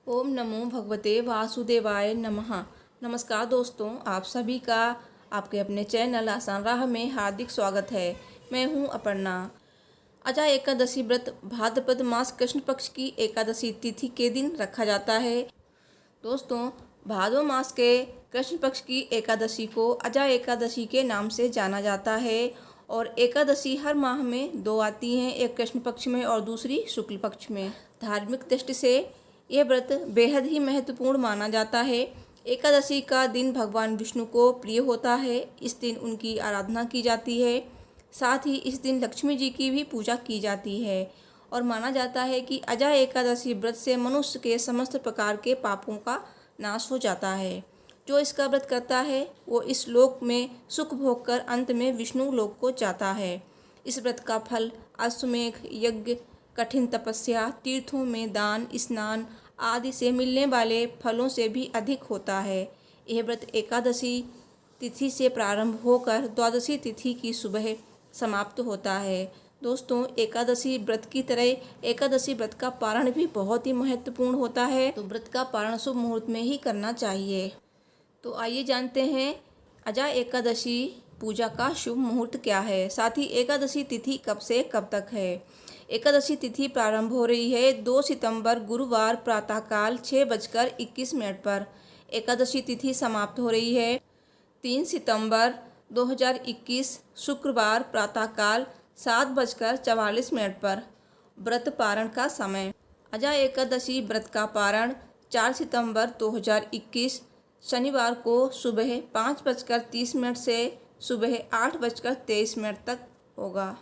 ओम नमो भगवते वासुदेवाय नमः। नमस्कार दोस्तों, आप सभी का आपके अपने चैनल आसान राह में हार्दिक स्वागत है। मैं हूं अपर्णा। अजा एकादशी व्रत भाद्रपद मास कृष्ण पक्ष की एकादशी तिथि के दिन रखा जाता है। दोस्तों, भादो मास के कृष्ण पक्ष की एकादशी को अजा एकादशी के नाम से जाना जाता है और एकादशी हर माह में दो आती हैं, एक कृष्ण पक्ष में और दूसरी शुक्ल पक्ष में। धार्मिक दृष्टि से यह व्रत बेहद ही महत्वपूर्ण माना जाता है। एकादशी का दिन भगवान विष्णु को प्रिय होता है। इस दिन उनकी आराधना की जाती है। साथ ही इस दिन लक्ष्मी जी की भी पूजा की जाती है और माना जाता है कि अजा एकादशी व्रत से मनुष्य के समस्त प्रकार के पापों का नाश हो जाता है। जो इसका व्रत करता है वो इस लोक में सुख भोग कर अंत में विष्णु लोक को जाता है। इस व्रत का फल अश्वमेघ यज्ञ, कठिन तपस्या, तीर्थों में दान, स्नान आदि से मिलने वाले फलों से भी अधिक होता है। यह व्रत एकादशी तिथि से प्रारंभ होकर द्वादशी तिथि की सुबह समाप्त होता है। दोस्तों, एकादशी व्रत की तरह एकादशी व्रत का पारण भी बहुत ही महत्वपूर्ण होता है, तो व्रत का पारण शुभ मुहूर्त में ही करना चाहिए। तो आइए जानते हैं अजा एकादशी पूजा का शुभ मुहूर्त क्या है, साथ ही एकादशी तिथि कब से कब तक है। एकादशी तिथि प्रारंभ हो रही है 2 सितंबर गुरुवार प्रातःकाल 6:21 पर। एकादशी तिथि समाप्त हो रही है 3 सितंबर 2021 शुक्रवार प्रातःकाल 7:44 पर। व्रत पारण का समय। अजा एकादशी व्रत का पारण 4 सितंबर 2021 शनिवार को सुबह 5:30 से सुबह 8:23 तक होगा।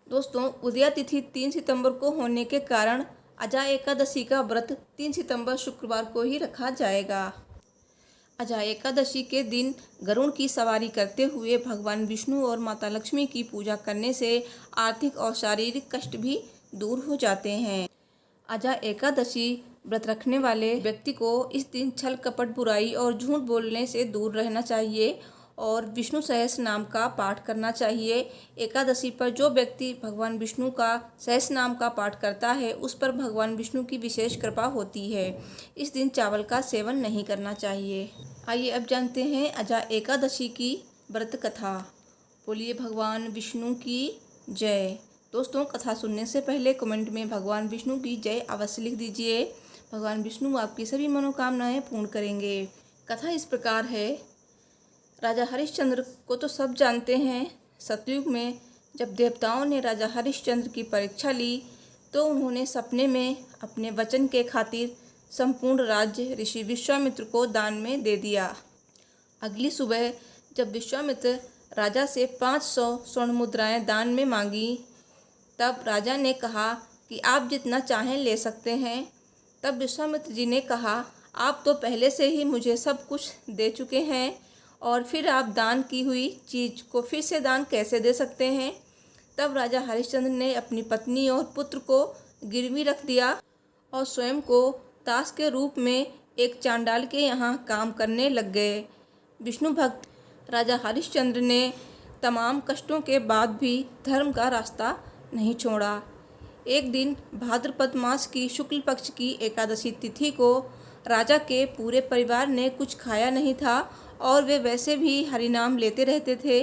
दोस्तों, उदया तिथि 3 सितंबर को होने के कारण अजा एकादशी का व्रत 3 सितंबर शुक्रवार को ही रखा जाएगा। अजा एकादशी के दिन गरुड़ की सवारी करते हुए भगवान विष्णु और माता लक्ष्मी की पूजा करने से आर्थिक और शारीरिक कष्ट भी दूर हो जाते हैं। अजा एकादशी व्रत रखने वाले व्यक्ति को इस दिन छल कपट, बुराई और झूठ बोलने से दूर रहना चाहिए और विष्णु सहस्त्र नाम का पाठ करना चाहिए। एकादशी पर जो व्यक्ति भगवान विष्णु का सहस्त्र नाम का पाठ करता है उस पर भगवान विष्णु की विशेष कृपा होती है। इस दिन चावल का सेवन नहीं करना चाहिए। आइए अब जानते हैं अजा एकादशी की व्रत कथा। बोलिए भगवान विष्णु की जय। दोस्तों, कथा सुनने से पहले कमेंट में भगवान विष्णु की जय अवश्य लिख दीजिए। भगवान विष्णु आपकी सभी मनोकामनाएं पूर्ण करेंगे। कथा इस प्रकार है। राजा हरिश्चंद्र को तो सब जानते हैं। सतयुग में जब देवताओं ने राजा हरिश्चंद्र की परीक्षा ली तो उन्होंने सपने में अपने वचन के खातिर संपूर्ण राज्य ऋषि विश्वामित्र को दान में दे दिया। अगली सुबह जब विश्वामित्र राजा से 500 स्वर्ण मुद्राएं दान में मांगी तब राजा ने कहा कि आप जितना चाहें ले सकते हैं। तब विश्वामित्र जी ने कहा, आप तो पहले से ही मुझे सब कुछ दे चुके हैं और फिर आप दान की हुई चीज़ को फिर से दान कैसे दे सकते हैं। तब राजा हरिश्चंद्र ने अपनी पत्नी और पुत्र को गिरवी रख दिया और स्वयं को दास के रूप में एक चांडाल के यहाँ काम करने लग गए। विष्णु भक्त राजा हरिश्चंद्र ने तमाम कष्टों के बाद भी धर्म का रास्ता नहीं छोड़ा। एक दिन भाद्रपद मास की शुक्ल पक्ष की एकादशी तिथि को राजा के पूरे परिवार ने कुछ खाया नहीं था और वे वैसे भी हरिनाम लेते रहते थे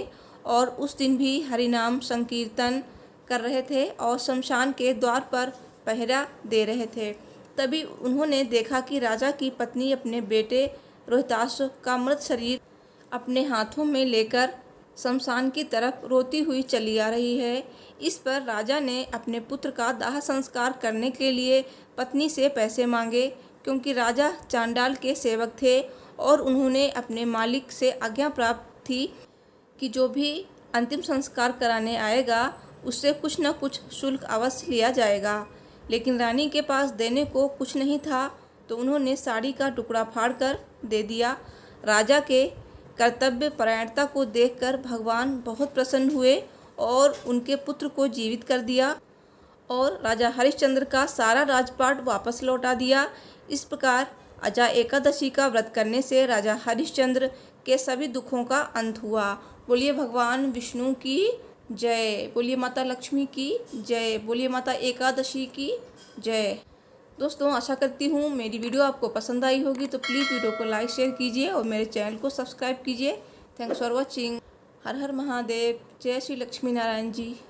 और उस दिन भी हरिनाम संकीर्तन कर रहे थे और शमशान के द्वार पर पहरा दे रहे थे। तभी उन्होंने देखा कि राजा की पत्नी अपने बेटे रोहिताश्व का मृत शरीर अपने हाथों में लेकर शमशान की तरफ रोती हुई चली आ रही है। इस पर राजा ने अपने पुत्र का दाह संस्कार करने के लिए पत्नी से पैसे मांगे, क्योंकि राजा चांडाल के सेवक थे और उन्होंने अपने मालिक से आज्ञा प्राप्त थी कि जो भी अंतिम संस्कार कराने आएगा उससे कुछ न कुछ शुल्क अवश्य लिया जाएगा। लेकिन रानी के पास देने को कुछ नहीं था तो उन्होंने साड़ी का टुकड़ा फाड़कर दे दिया। राजा के कर्तव्य परायणता को देखकर भगवान बहुत प्रसन्न हुए और उनके पुत्र को जीवित कर दिया और राजा हरिश्चंद्र का सारा राजपाट वापस लौटा दिया। इस प्रकार अजा एकादशी का व्रत करने से राजा हरिश्चंद्र के सभी दुखों का अंत हुआ। बोलिए भगवान विष्णु की जय। बोलिए माता लक्ष्मी की जय। बोलिए माता एकादशी की जय। दोस्तों आशा करती हूँ मेरी वीडियो आपको पसंद आई होगी, तो प्लीज़ वीडियो को लाइक शेयर कीजिए और मेरे चैनल को सब्सक्राइब कीजिए। Thanks for watching. हर हर महादेव। जय श्री लक्ष्मी नारायण जी।